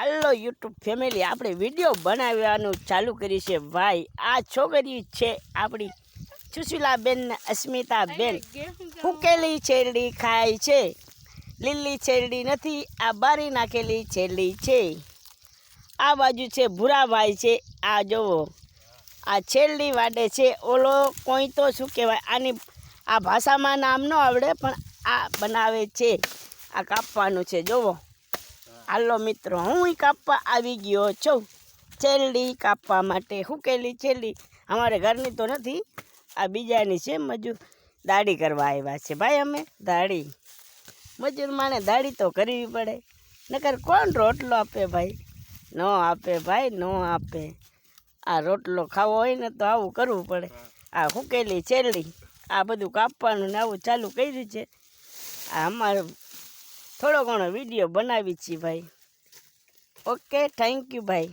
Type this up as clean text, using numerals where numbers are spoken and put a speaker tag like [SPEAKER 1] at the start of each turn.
[SPEAKER 1] હાલો YouTube family, આપણે video બનાવવાનું ચાલુ કરી છે ભાઈ. આ છોકરી છે આપણી સુશીલાબેન ને અસ્મિતાબેન. ફૂકેલી શેરડી ખાય છે, લીલી શેરડી નથી, આ બારી નાખેલી શેરડી છે. આ બાજુ છે ભૂરાભાઈ છે, આ જોવો આ શેરડી વાટે છે. ઓલો કોઈ તો શું કહેવાય આની, આ ભાષામાં નામ ન આવડે પણ આ બનાવે છે. આ કાપવાનું છે જોવો. હાલો મિત્રો, હું કાપવા આવી ગયો છું શેરડી કાપવા માટે. હુકેલી શેરડી અમારે ઘરની તો નથી, આ બીજાની છે. મજૂર દાઢી કરવા આવ્યા છે ભાઈ. અમે દાઢી મજૂર માણે દાઢી તો કરવી પડે, નકર કોણ રોટલો આપે ભાઈ? ન આપે ભાઈ, ન આપે. આ રોટલો ખાવો હોય ને તો આવું કરવું પડે. આ હુકેલી શેરડી આ બધું કાપવાનું ને આવું ચાલુ કર્યું છે. આ અમારે થોડો ઘણો વિડીયો બનાવી છીએ ભાઈ. ઓકે, થેન્ક યુ ભાઈ.